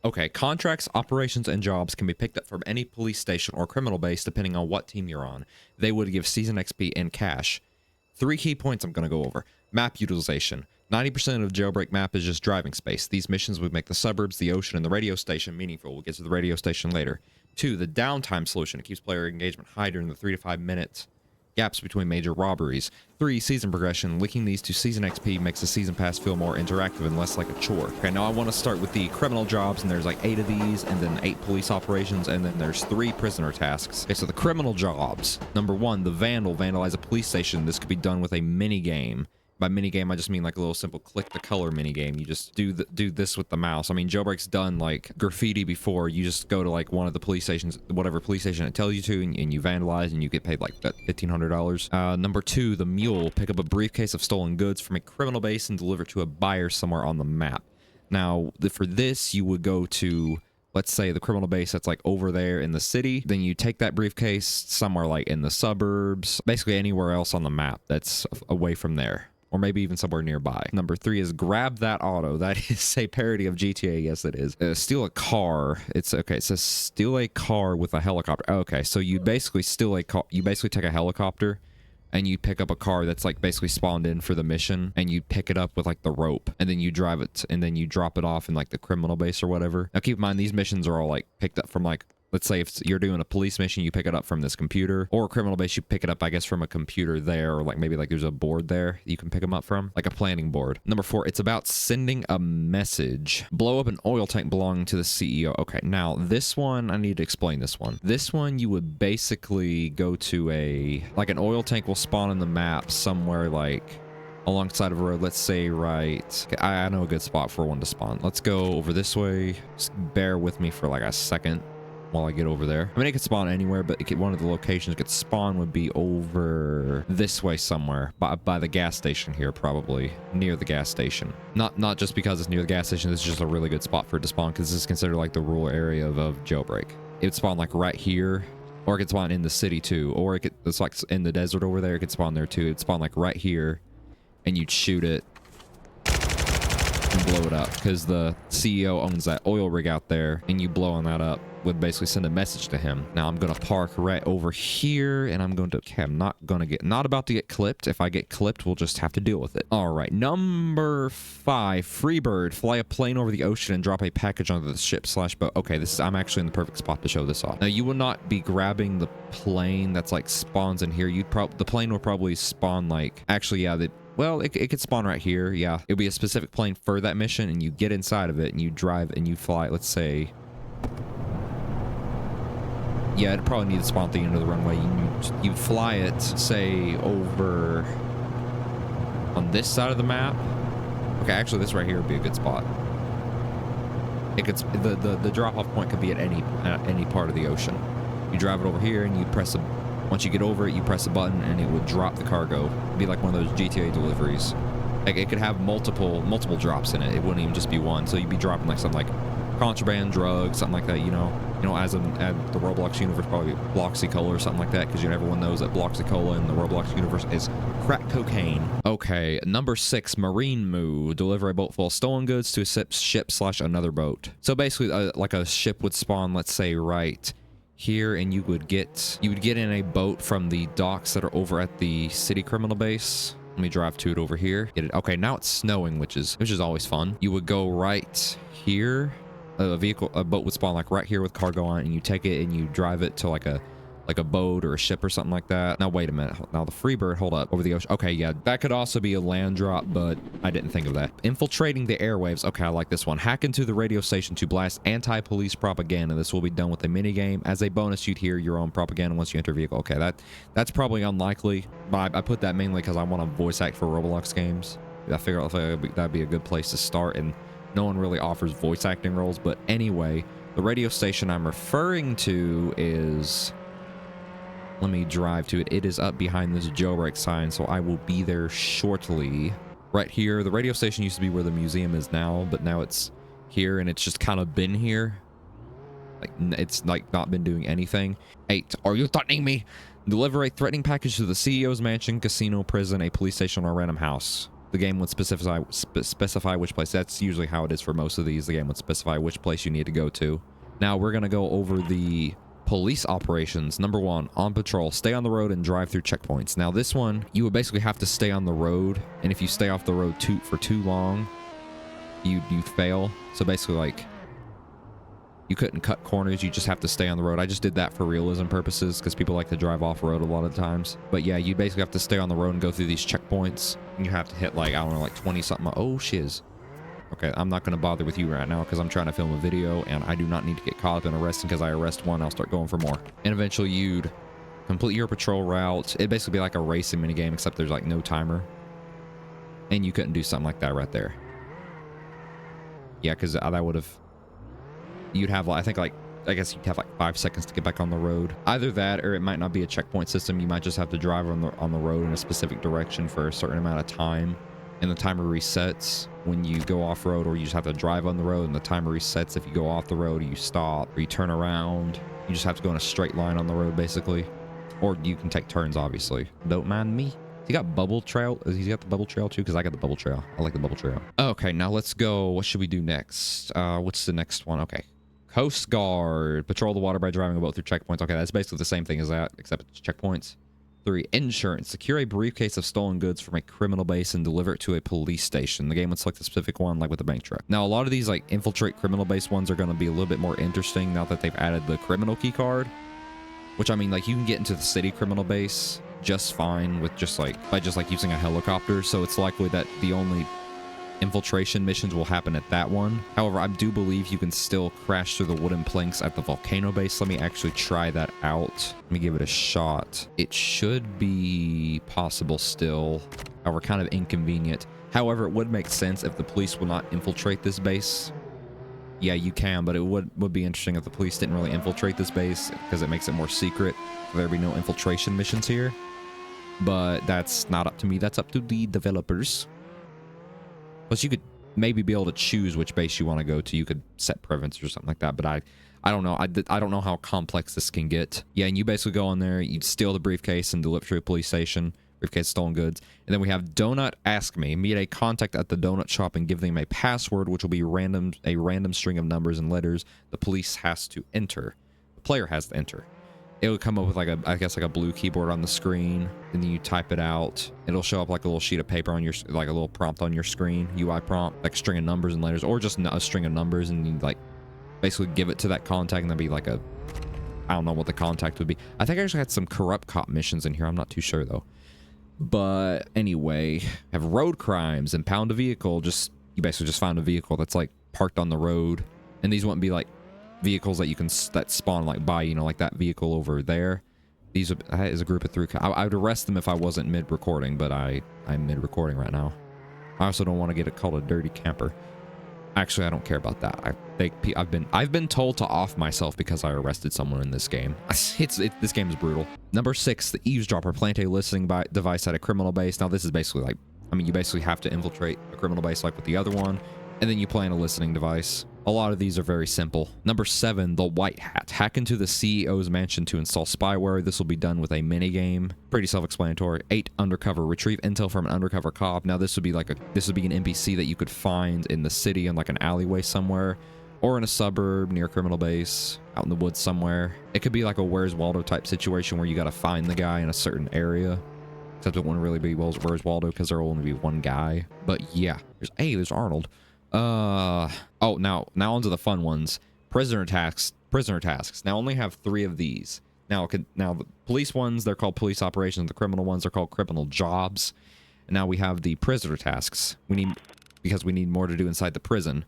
Okay, contracts, operations, and jobs can be picked up from any police station or criminal base depending on what team you're on. They would give season XP in cash. 3 key points I'm going to go over. Map utilization. 90% of Jailbreak map is just driving space. These missions would make the suburbs, the ocean, and the radio station meaningful. We'll get to the radio station later. 2, the downtime solution. It keeps player engagement high during the 3 to 5 minute gaps between major robberies. 3, season progression. Linking these to season XP makes the season pass feel more interactive and less like a chore. Okay, now I want to start with the criminal jobs, and there's like 8 of these, and then 8 police operations, and then there's 3 prisoner tasks. Okay, so the criminal jobs. Number 1, the vandal. Vandalize a police station. This could be done with a mini game. By minigame, I just mean like a little simple click the color minigame. You just do this with the mouse. I mean, Jailbreak's done like graffiti before. You just go to like one of the police stations, whatever police station it tells you to, and you vandalize, and you get paid like $1,500. Number 2, the mule. Pick up a briefcase of stolen goods from a criminal base and deliver it to a buyer somewhere on the map. Now, for this, you would go to, let's say, the criminal base that's like over there in the city. Then you take that briefcase somewhere like in the suburbs, basically anywhere else on the map that's away from there. Or maybe even somewhere nearby. Number 3 is grab that auto. That is a parody of GTA. Yes, it is. Steal a car. It's okay. It says steal a car with a helicopter. Okay, so you basically steal a car. You basically take a helicopter and you pick up a car that's like basically spawned in for the mission, and you pick it up with like the rope, and then you drive it, and then you drop it off in like the criminal base or whatever. Now keep in mind, these missions are all like picked up from like, let's say if you're doing a police mission, you pick it up from this computer, or a criminal base, you pick it up, I guess, from a computer there, or like maybe like there's a board there you can pick them up from, like a planning board. Number 4, it's about sending a message. Blow up an oil tank belonging to the CEO. Okay, now this one, I need to explain this one. This one, you would basically go to like an oil tank will spawn in the map somewhere like alongside of a road, let's say right, okay, I know a good spot for one to spawn. Let's go over this way. Just bear with me for like a second while I get over there. I mean, it could spawn anywhere, but one of the locations it could spawn would be over this way somewhere, by the gas station here, probably near the gas station. Not just because it's near the gas station, this is just a really good spot for it to spawn, because this is considered like the rural area of Jailbreak. It would spawn like right here, or it could spawn in the city too, or it's like in the desert over there, it could spawn there too. It'd spawn like right here, and you'd shoot it and blow it up, because the CEO owns that oil rig out there, and you blowing that up would basically send a message to him. Now I'm gonna park right over here, and I'm going to, okay, I'm not about to get clipped. If I get clipped, we'll just have to deal with it. All right, number 5, Freebird. Fly a plane over the ocean and drop a package onto the ship / boat. Okay, I'm actually in the perfect spot to show this off. Now you will not be grabbing the plane that's like spawns in here. The plane will probably spawn like, actually, yeah, well, it could spawn right here. Yeah, it'll be a specific plane for that mission, and you get inside of it and you drive and you fly, let's say, yeah, it'd probably need to spawn at the end of the runway. You fly it, say, over on this side of the map. Okay, actually, this right here would be a good spot. It could, the drop-off point could be at any part of the ocean. You drive it over here, and you press once you get over it, you press a button, and it would drop the cargo. It'd be like one of those GTA deliveries. Like, it could have multiple drops in it. It wouldn't even just be one. So you'd be dropping like something like contraband, drugs, something like that, you know, as in the Roblox universe, probably Bloxy Cola or something like that, because everyone knows that Bloxy Cola in the Roblox universe is crack cocaine. Okay, number 6, Marine Moo. Deliver a boat full of stolen goods to a ship / another boat. So basically, like a ship would spawn, let's say, right here, and you would get in a boat from the docks that are over at the city criminal base. Let me drive to it over here. Get it. Okay, now it's snowing, which is always fun. You would go right here. A boat would spawn like right here with cargo on it, and you take it and you drive it to like a boat or a ship or something like that. Now wait a minute. Now the Freebird, hold up, over the ocean. Okay, yeah, that could also be a land drop, but I didn't think of that. Infiltrating the airwaves. Okay, I like this one. Hack into the radio station to blast anti-police propaganda. This will be done with a mini game. As a bonus, you'd hear your own propaganda once you enter a vehicle. Okay, that's probably unlikely, but I put that mainly because I want to voice act for Roblox games. I figure that'd be a good place to start, and no one really offers voice acting roles. But anyway, the radio station I'm referring to is, let me drive to it. It is up behind this Jailbreak sign, so I will be there shortly. Right here, the radio station used to be where the museum is now, but now it's here, and it's just kind of been here. Like, it's like not been doing anything. 8, are you threatening me? Deliver a threatening package to the CEO's mansion, casino, prison, a police station, or a random house. the game would specify which place. That's usually how it is for most of these. The game would specify which place you need to go to. Now we're going to go over the police operations. Number 1, on patrol, stay on the road and drive through checkpoints. Now this one, you would basically have to stay on the road, and if you stay off the road for too long, you fail. So basically, like, you couldn't cut corners, you just have to stay on the road. I just did that for realism purposes because people like to drive off road a lot of times. But yeah, you basically have to stay on the road and go through these checkpoints. And you have to hit, like, I don't know, like 20 something. Oh shiz. Okay, I'm not going to bother with you right now because I'm trying to film a video and I do not need to get caught up in arresting, because I arrest one, I'll start going for more. And eventually you'd complete your patrol route. It'd basically be like a racing minigame, except there's like no timer. And you couldn't do something like that right there. Yeah, because that would have... You'd have, I guess you'd have like 5 seconds to get back on the road. Either that, or it might not be a checkpoint system. You might just have to drive on the road in a specific direction for a certain amount of time, and the timer resets when you go off road, or you just have to drive on the road and the timer resets if you go off the road, or you stop, or you turn around. You just have to go in a straight line on the road, basically. Or you can take turns, obviously. Don't mind me. He got bubble trail. He's got the bubble trail too, because I got the bubble trail. I like the bubble trail. Okay, now let's go. What should we do next? What's the next one? Okay. Coast Guard. Patrol the water by driving a boat through checkpoints. Okay, that's basically the same thing as that, except it's checkpoints. 3. Insurance. Secure a briefcase of stolen goods from a criminal base and deliver it to a police station. The game would select a specific one, like with the bank truck. Now, a lot of these, like, infiltrate criminal base ones are going to be a little bit more interesting now that they've added the criminal key card. Which, I mean, like, you can get into the city criminal base just fine with by using a helicopter. So it's likely that the only infiltration missions will happen at that one. However, I do believe you can still crash through the wooden planks at the volcano base. Let me actually try that out. Let me give it a shot. It should be possible still. However, kind of inconvenient. However, it would make sense if the police will not infiltrate this base. Yeah, you can, but it would be interesting if the police didn't really infiltrate this base, because it makes it more secret. There'd be no infiltration missions here. But that's not up to me. That's up to the developers. Plus, you could maybe be able to choose which base you want to go to. You could set preferences or something like that. But I don't know. I don't know how complex this can get. Yeah, and you basically go in there, you steal the briefcase and deliver to a police station. Briefcase stolen goods. And then we have Donut Ask Me. Meet a contact at the donut shop and give them a password, which will be a random string of numbers and letters the police has to enter. The player has to enter. It will come up with, like, I guess like a blue keyboard on the screen, and then you type it out. It'll show up like a little sheet of paper on your, like a little prompt on your screen, UI prompt, like a string of numbers and letters, or just a string of numbers, and you, like, basically give it to that contact, and that'd be like a, I don't know what the contact would be. I think I actually had some corrupt cop missions in here. I'm not too sure though. But anyway, have road crimes, impound a vehicle. You basically just find a vehicle that's like parked on the road, and these wouldn't be like vehicles that you can spawn like by, you know, like that vehicle over there. These is a group of 3. I would arrest them if I wasn't mid-recording, but I'm mid-recording right now. I also don't want to get it called a dirty camper. Actually, I don't care about that. I've been told to off myself because I arrested someone in this game. This game is brutal. Number 6, the eavesdropper. Plant a listening device at a criminal base. Now this is basically like, I mean, you basically have to infiltrate a criminal base like with the other one, and then you plant a listening device. A lot of these are very simple. Number 7, the white hat. Hack into the CEO's mansion to install spyware. This will be done with a minigame. Pretty self-explanatory. 8, undercover. Retrieve intel from an undercover cop. Now this would be like an NPC that you could find in the city in like an alleyway somewhere, or in a suburb near a criminal base, out in the woods somewhere. It could be like a Where's Waldo type situation where you got to find the guy in a certain area. Except it wouldn't really be Where's Waldo because there will only be one guy. But yeah, there's Arnold. Oh, now onto the fun ones. Prisoner tasks. Now only have 3 of these. Now the police ones, they're called police operations. The criminal ones are called criminal jobs. And now we have the prisoner tasks. Because we need more to do inside the prison.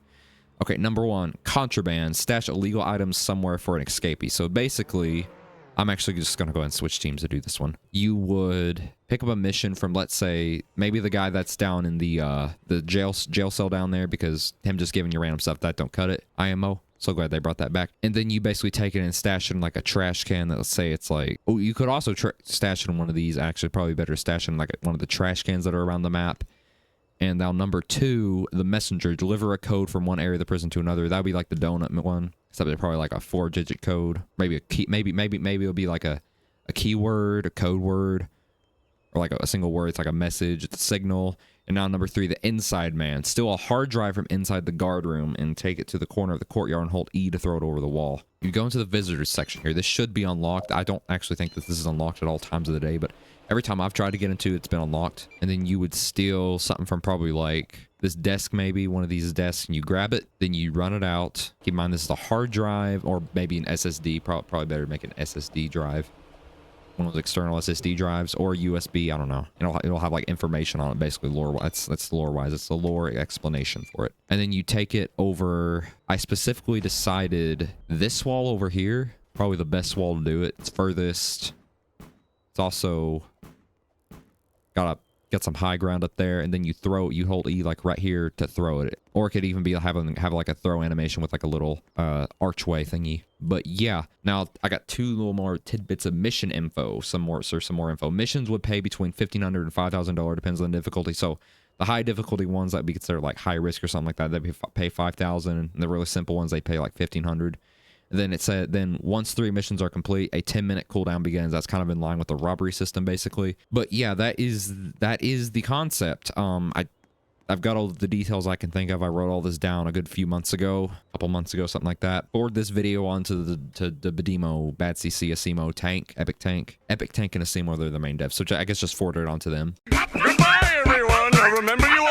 Okay, number 1, contraband. Stash illegal items somewhere for an escapee. So basically, I'm actually just going to go ahead and switch teams to do this one. You would pick up a mission from, let's say, maybe the guy that's down in the jail cell down there, because him just giving you random stuff, that don't cut it. IMO. So glad they brought that back. And then you basically take it and stash it in like a trash can. Let's say it's like, oh, you could also stash it in one of these. Actually, probably better stash it in like one of the trash cans that are around the map. And now number 2, the messenger. Deliver a code from one area of the prison to another. That would be like the donut one. Except they're probably like a 4-digit code. Maybe a key. Maybe it'll be like a keyword, a code word, or like a single word. It's like a message. It's a signal. And now number 3, the inside man. Steal a hard drive from inside the guard room and take it to the corner of the courtyard and hold E to throw it over the wall. You go into the visitors section here. This should be unlocked. I don't actually think that this is unlocked at all times of the day, but every time I've tried to get into it, it's been unlocked. And then you would steal something from probably like this desk, maybe one of these desks, and you grab it, then you run it out. Keep in mind, this is a hard drive or maybe an SSD. Probably better to make an SSD drive. One of those external SSD drives or USB, I don't know. It'll have like information on it, basically lore. That's lore-wise. It's the lore explanation for it. And then you take it over. I specifically decided this wall over here, probably the best wall to do it. It's furthest. It's also got some high ground up there, and then you hold E like right here to throw it. Or it could even be have like a throw animation with like a little archway thingy. But yeah, now I got 2 little more tidbits of mission info. Some more info. Missions would pay between $1,500 and $5,000, depends on the difficulty. So the high difficulty ones that we consider like high risk or something like that, they pay $5,000. And the really simple ones, they pay like $1,500. Then it said, then once 3 missions are complete, a 10-minute cooldown begins. That's kind of in line with the robbery system, basically. But yeah, that is the concept. I've got all the details I can think of. I wrote all this down a good few months ago, a couple months ago, something like that. Forward this video onto the Badimo, Bad CC, Asimo tank, Epic Tank and Asimo, they're the main devs. So I guess just forward it onto them. Goodbye, everyone. I remember you